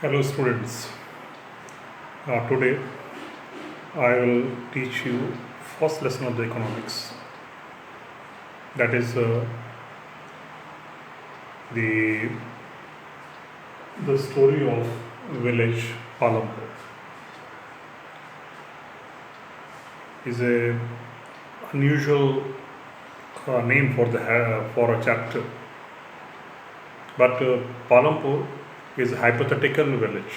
Hello students. Today I will teach you first lesson of the economics. That is the the story of village Palampur. Is a unusual name for the for a chapter. But Palampur is a hypothetical village.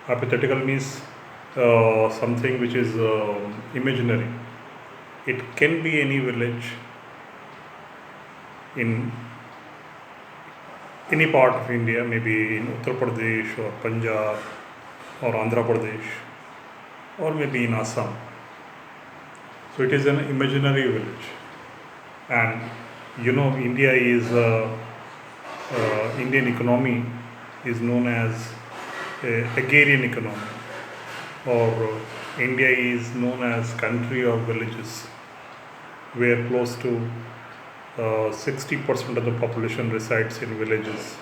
Hypothetical means something which is imaginary. It can be any village in any part of India, maybe in Uttar Pradesh or Punjab or Andhra Pradesh or maybe in Assam. So it is an imaginary village, and India is Indian economy is known as a agrarian economy, or India is known as country of villages, where close to 60% of the population resides in villages.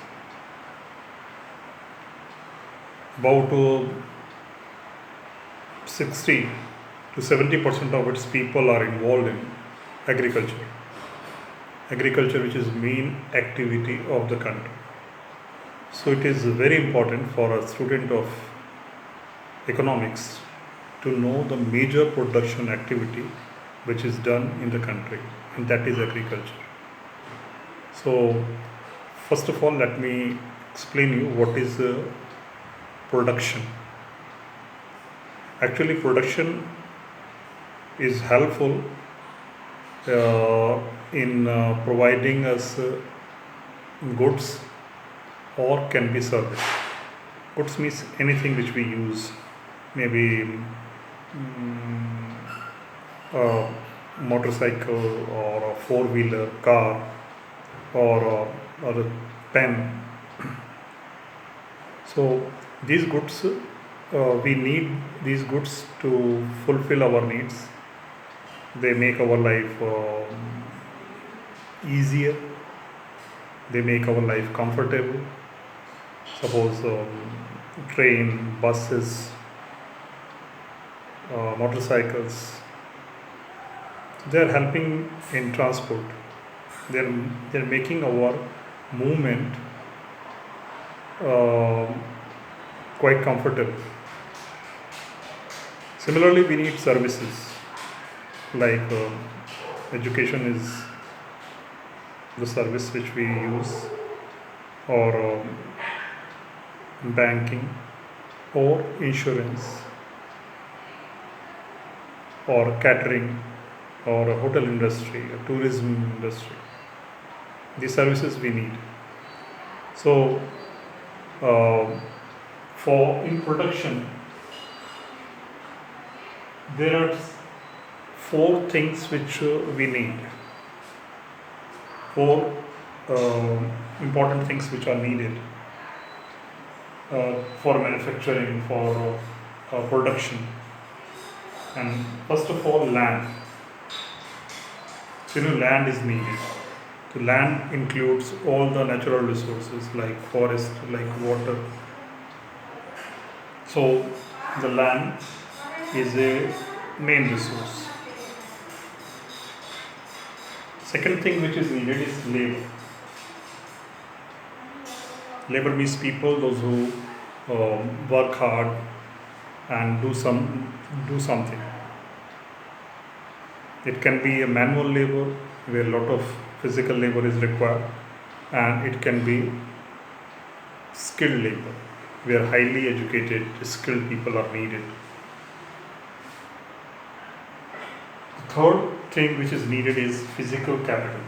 About 60 to 70% of its people are involved in agriculture. Agriculture, which is main activity of the country. So it is very important for a student of economics to know the major production activity which is done in the country, and that is agriculture. So first of all, let me explain you what is production. Actually, production is helpful in providing us goods, or can be service. Goods means anything which we use, maybe a motorcycle or a four-wheeler car, or a pen. So these goods, we need these goods to fulfill our needs. They make our life easier. They make our life comfortable. Suppose train, buses, motorcycles. They are helping in transport. They're making our movement quite comfortable. Similarly, we need services like education is the service which we use, or banking, or insurance, or catering, or a hotel industry, a tourism industry. These services we need. So for in production, there are four things which we need. Four important things which are needed for manufacturing, for production. And first of all, land. So land is needed. The land includes all the natural resources like forest, like water. So the land is a main resource. Second thing which is needed is labor. Labor means people, those who work hard and do something. It can be a manual labor where a lot of physical labor is required, and it can be skilled labor where highly educated, skilled people are needed. The third thing which is needed is physical capital.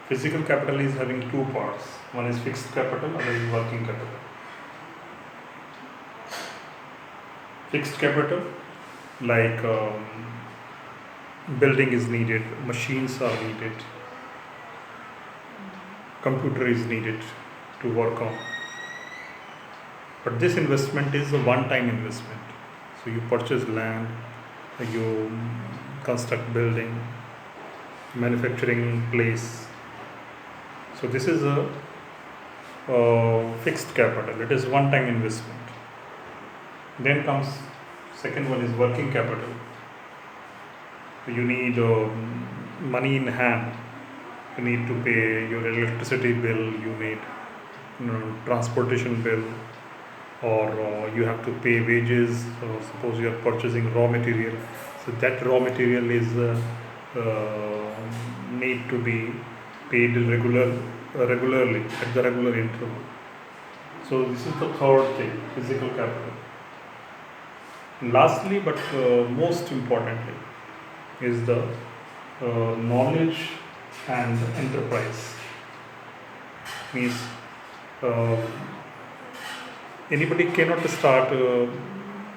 Physical capital is having two parts. One is fixed capital, other is working capital. Fixed capital, like building is needed, machines are needed, computer is needed to work on. But this investment is a one-time investment. So you purchase land, you construct building, manufacturing place. So this is a fixed capital, it is one time investment. Then comes second one is working capital. You need money in hand. You need to pay your electricity bill, you need transportation bill, or you have to pay wages. Suppose you are purchasing raw material, so that raw material is need to be paid regularly at the regular interval. So this is the third thing, physical capital. Lastly, but most importantly, is the knowledge and enterprise. Means uh, anybody cannot start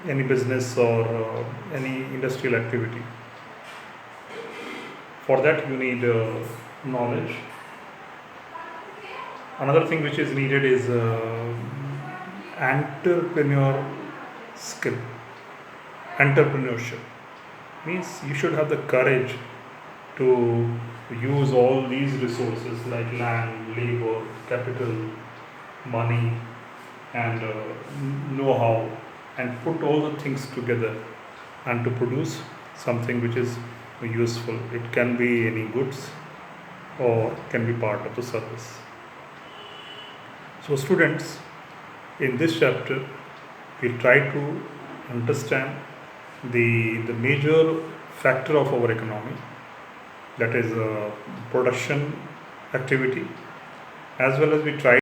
any business or any industrial activity. For that you need knowledge. Another thing which is needed is entrepreneur skill. Entrepreneurship means you should have the courage to use all these resources like land, labor, capital, money, and know-how, and put all the things together and to produce something which is useful. It can be any goods or can be part of the service. So students, in this chapter we try to understand the major factor of our economy, that is production activity, as well as we try